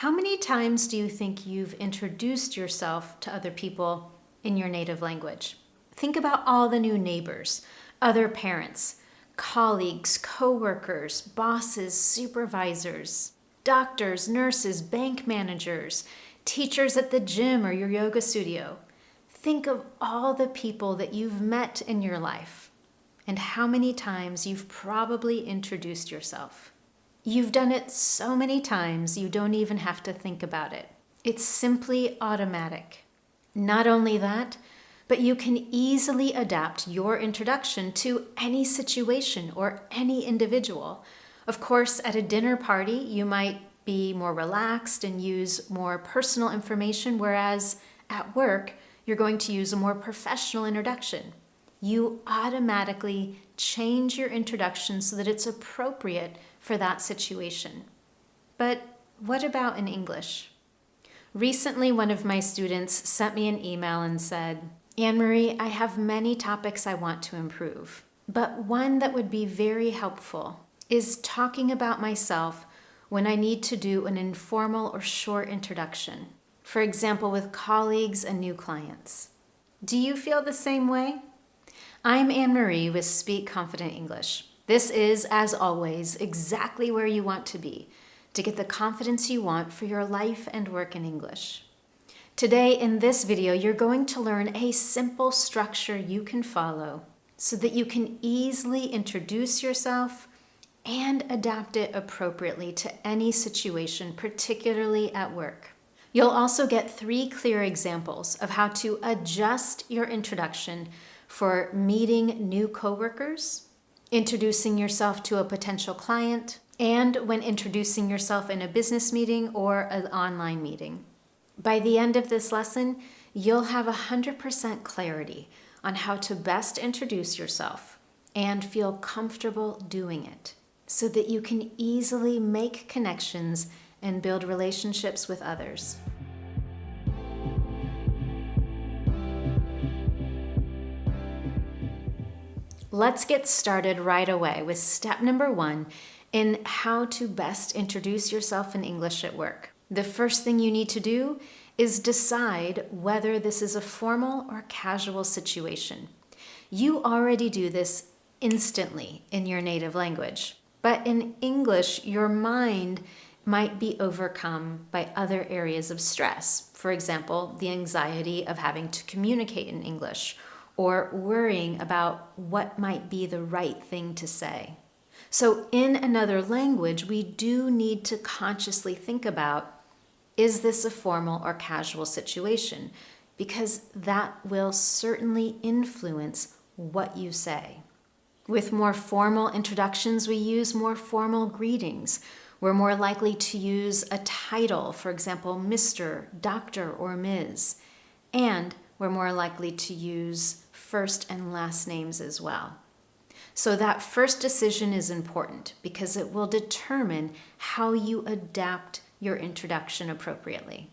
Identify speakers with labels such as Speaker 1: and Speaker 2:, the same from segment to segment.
Speaker 1: How many times do you think you've introduced yourself to other people in your native language? Think about all the new neighbors, other parents, colleagues, coworkers, bosses, supervisors, doctors, nurses, bank managers, teachers at the gym or your yoga studio. Think of all the people that you've met in your life and how many times you've probably introduced yourself. You've done it so many times you don't even have to think about it. It's simply automatic. Not only that, but you can easily adapt your introduction to any situation or any individual. Of course, at a dinner party, you might be more relaxed and use more personal information, whereas at work, you're going to use a more professional introduction. You automatically change your introduction so that it's appropriate for that situation. But what about in English? Recently, one of my students sent me an email and said, Anne-Marie, I have many topics I want to improve, but one that would be very helpful is talking about myself when I need to do an informal or short introduction, for example, with colleagues and new clients. Do you feel the same way? I'm Anne-Marie with Speak Confident English. This is, as always, exactly where you want to be to get the confidence you want for your life and work in English. Today, in this video, you're going to learn a simple structure you can follow so that you can easily introduce yourself and adapt it appropriately to any situation, particularly at work. You'll also get 3 clear examples of how to adjust your introduction for meeting new coworkers, introducing yourself to a potential client, and when introducing yourself in a business meeting or an online meeting. By the end of this lesson, you'll have 100% clarity on how to best introduce yourself and feel comfortable doing it so that you can easily make connections and build relationships with others. Let's get started right away with step number 1 in how to best introduce yourself in English at work. The first thing you need to do is decide whether this is a formal or casual situation. You already do this instantly in your native language, but in English, your mind might be overcome by other areas of stress. For example, the anxiety of having to communicate in English, or worrying about what might be the right thing to say. So in another language, we do need to consciously think about, is this a formal or casual situation? Because that will certainly influence what you say. With more formal introductions, we use more formal greetings. We're more likely to use a title, for example, Mr., Dr., or Ms., and we're more likely to use first and last names as well. So that first decision is important because it will determine how you adapt your introduction appropriately.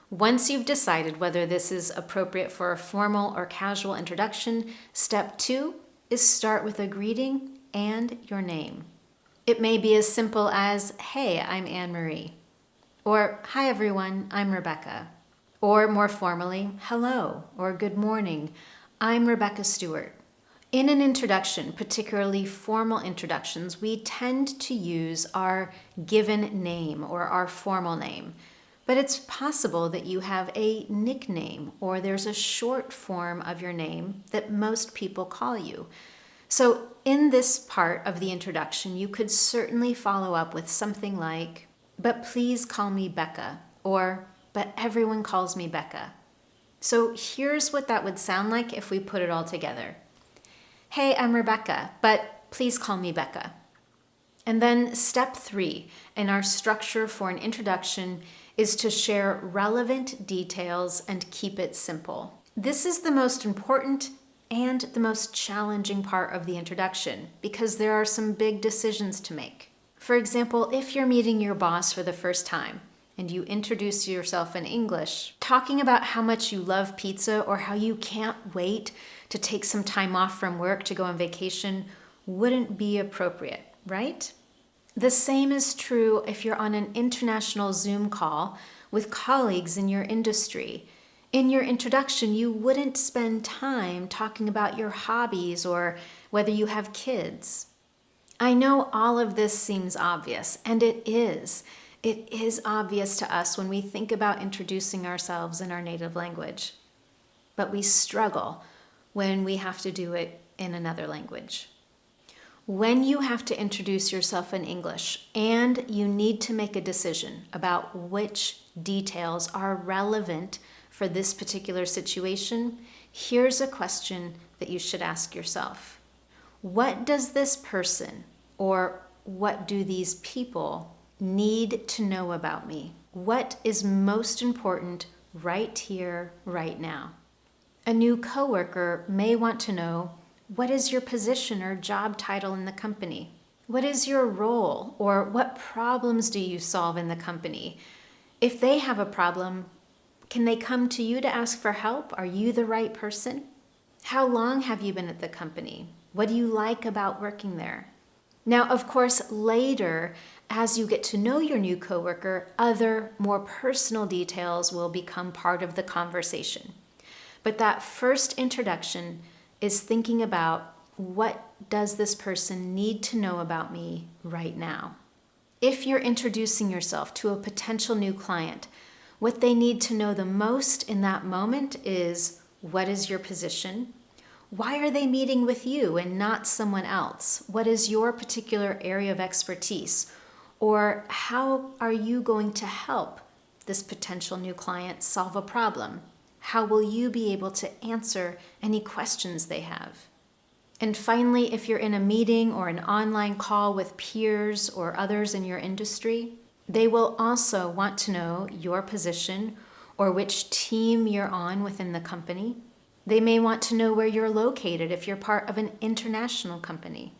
Speaker 1: Once you've decided whether this is appropriate for a formal or casual introduction, step 2 is start with a greeting and your name. It may be as simple as, hey, I'm Anne-Marie, or hi everyone, I'm Rebecca, or more formally, hello, or good morning, I'm Rebecca Stewart. In an introduction, particularly formal introductions, we tend to use our given name or our formal name. But it's possible that you have a nickname or there's a short form of your name that most people call you. So in this part of the introduction, you could certainly follow up with something like, but please call me Becca, or but everyone calls me Becca. So here's what that would sound like if we put it all together. Hey, I'm Rebecca, but please call me Becca. And then step 3 in our structure for an introduction is to share relevant details and keep it simple. This is the most important and the most challenging part of the introduction because there are some big decisions to make. For example, if you're meeting your boss for the first time and you introduce yourself in English, talking about how much you love pizza or how you can't wait to take some time off from work to go on vacation wouldn't be appropriate, right? The same is true if you're on an international Zoom call with colleagues in your industry. In your introduction, you wouldn't spend time talking about your hobbies or whether you have kids. I know all of this seems obvious, and it is. It is obvious to us when we think about introducing ourselves in our native language. But we struggle when we have to do it in another language. When you have to introduce yourself in English and you need to make a decision about which details are relevant for this particular situation, here's a question that you should ask yourself. What does this person or what do these people need to know about me? What is most important right here, right now? A new coworker may want to know, what is your position or job title in the company? What is your role, or what problems do you solve in the company? If they have a problem, can they come to you to ask for help? Are you the right person? How long have you been at the company? What do you like about working there? Now, of course, later, as you get to know your new coworker, other more personal details will become part of the conversation. But that first introduction is thinking about, what does this person need to know about me right now? If you're introducing yourself to a potential new client, what they need to know the most in that moment is, what is your position? Why are they meeting with you and not someone else? What is your particular area of expertise? Or how are you going to help this potential new client solve a problem? How will you be able to answer any questions they have? And finally, if you're in a meeting or an online call with peers or others in your industry, they will also want to know your position or which team you're on within the company. They may want to know where you're located if you're part of an international company.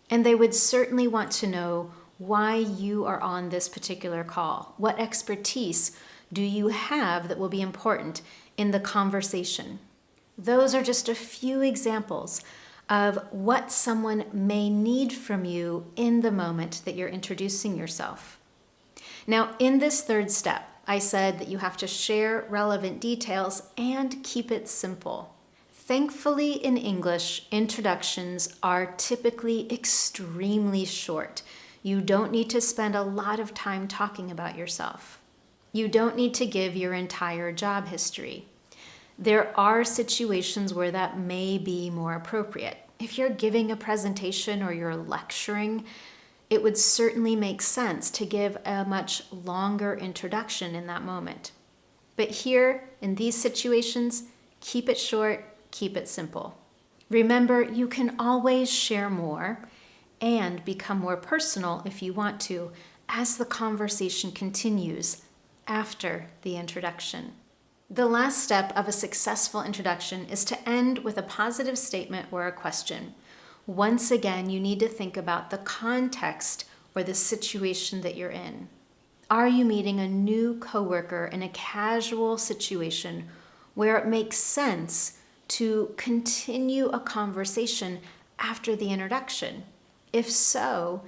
Speaker 1: And they would certainly want to know why you are on this particular call. What expertise do you have that will be important in the conversation? Those are just a few examples of what someone may need from you in the moment that you're introducing yourself. Now, in this third step, I said that you have to share relevant details and keep it simple. Thankfully, in English, introductions are typically extremely short. You don't need to spend a lot of time talking about yourself. You don't need to give your entire job history. There are situations where that may be more appropriate. If you're giving a presentation or you're lecturing, it would certainly make sense to give a much longer introduction in that moment. But here, in these situations, keep it short, keep it simple. Remember, you can always share more and become more personal if you want to, as the conversation continues after the introduction. The last step of a successful introduction is to end with a positive statement or a question. Once again, you need to think about the context or the situation that you're in. Are you meeting a new coworker in a casual situation where it makes sense to continue a conversation after the introduction? If so,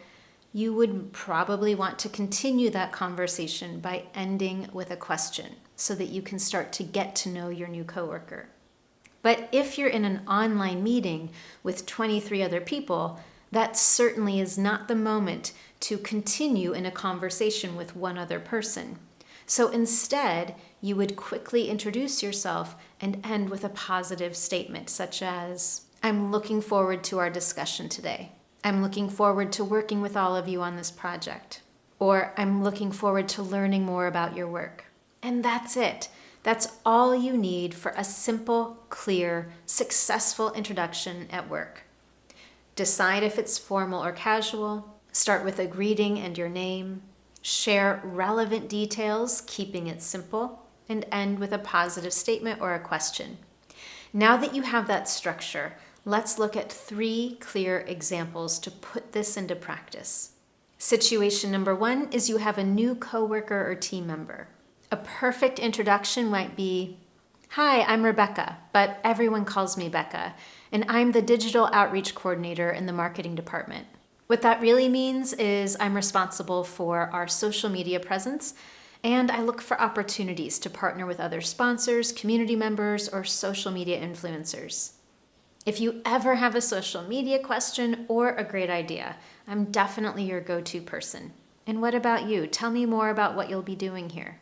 Speaker 1: you would probably want to continue that conversation by ending with a question so that you can start to get to know your new coworker. But if you're in an online meeting with 23 other people, that certainly is not the moment to continue in a conversation with one other person. So instead, you would quickly introduce yourself and end with a positive statement, such as, I'm looking forward to our discussion today. I'm looking forward to working with all of you on this project. Or I'm looking forward to learning more about your work. And that's it. That's all you need for a simple, clear, successful introduction at work. Decide if it's formal or casual. Start with a greeting and your name. Share relevant details, keeping it simple, and end with a positive statement or a question. Now that you have that structure, let's look at 3 clear examples to put this into practice. Situation number 1 is you have a new coworker or team member. A perfect introduction might be, hi, I'm Rebecca, but everyone calls me Becca, and I'm the digital outreach coordinator in the marketing department. What that really means is I'm responsible for our social media presence, and I look for opportunities to partner with other sponsors, community members, or social media influencers. If you ever have a social media question or a great idea, I'm definitely your go-to person. And what about you? Tell me more about what you'll be doing here.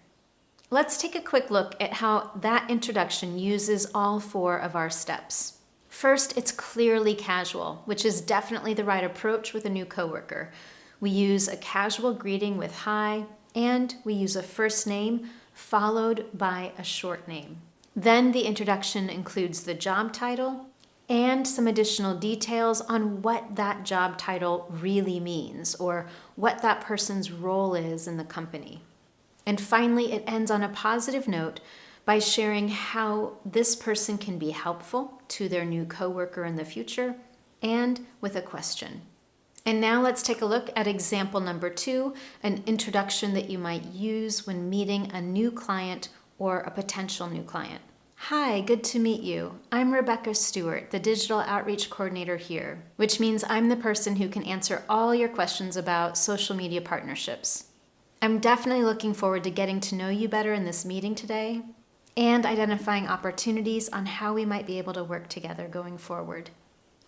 Speaker 1: Let's take a quick look at how that introduction uses all 4 of our steps. First, it's clearly casual, which is definitely the right approach with a new coworker. We use a casual greeting with hi, and we use a first name followed by a short name. Then the introduction includes the job title and some additional details on what that job title really means or what that person's role is in the company. And finally, it ends on a positive note by sharing how this person can be helpful to their new coworker in the future and with a question. And now let's take a look at example number 2, an introduction that you might use when meeting a new client or a potential new client. Hi, good to meet you. I'm Rebecca Stewart, the Digital Outreach Coordinator here, which means I'm the person who can answer all your questions about social media partnerships. I'm definitely looking forward to getting to know you better in this meeting today and identifying opportunities on how we might be able to work together going forward.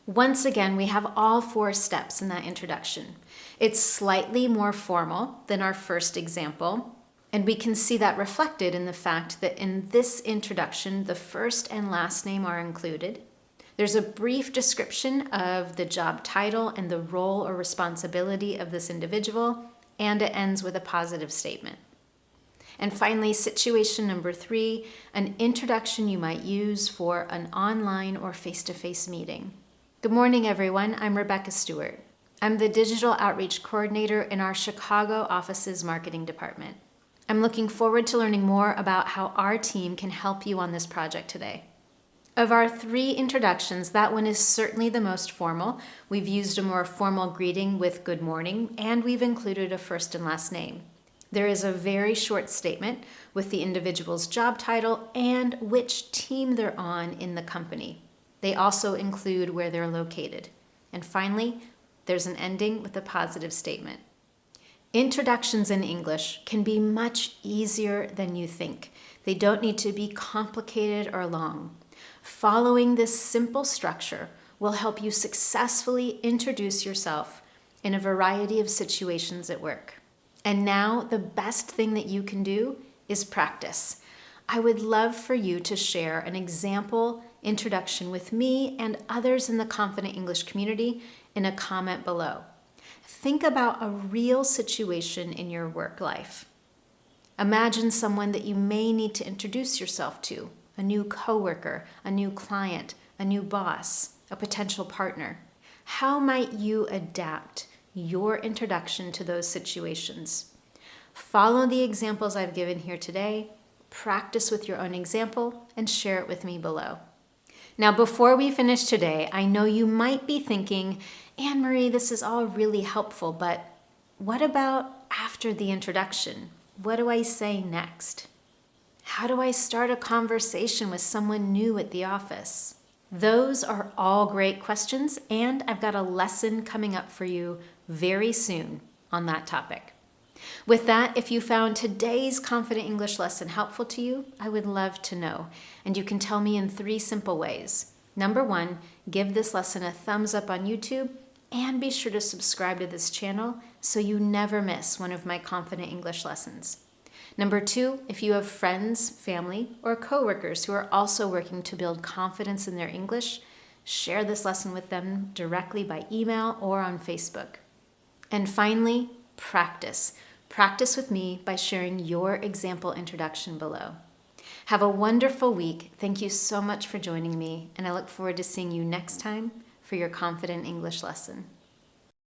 Speaker 1: Once again, we have all 4 steps in that introduction. It's slightly more formal than our first example, and we can see that reflected in the fact that in this introduction, the first and last name are included. There's a brief description of the job title and the role or responsibility of this individual, and it ends with a positive statement. And finally, situation number 3, an introduction you might use for an online or face-to-face meeting. Good morning, everyone. I'm Rebecca Stewart. I'm the Digital Outreach Coordinator in our Chicago office's marketing department. I'm looking forward to learning more about how our team can help you on this project today. Of our 3 introductions, that one is certainly the most formal. We've used a more formal greeting with good morning, and we've included a first and last name. There is a very short statement with the individual's job title and which team they're on in the company. They also include where they're located. And finally, there's an ending with a positive statement. Introductions in English can be much easier than you think. They don't need to be complicated or long. Following this simple structure will help you successfully introduce yourself in a variety of situations at work. And now the best thing that you can do is practice. I would love for you to share an example introduction with me and others in the Confident English community in a comment below. Think about a real situation in your work life. Imagine someone that you may need to introduce yourself to, a new coworker, a new client, a new boss, a potential partner. How might you adapt your introduction to those situations? Follow the examples I've given here today, practice with your own example, and share it with me below. Now, before we finish today, I know you might be thinking, Anne-Marie, this is all really helpful, but what about after the introduction? What do I say next? How do I start a conversation with someone new at the office? Those are all great questions, and I've got a lesson coming up for you very soon on that topic. With that, if you found today's Confident English lesson helpful to you, I would love to know. And you can tell me in 3 simple ways. Number 1, give this lesson a thumbs up on YouTube, and be sure to subscribe to this channel so you never miss one of my Confident English lessons. Number 2, if you have friends, family, or coworkers who are also working to build confidence in their English, share this lesson with them directly by email or on Facebook. And finally, practice. Practice with me by sharing your example introduction below. Have a wonderful week. Thank you so much for joining me, and I look forward to seeing you next time for your Confident English lesson.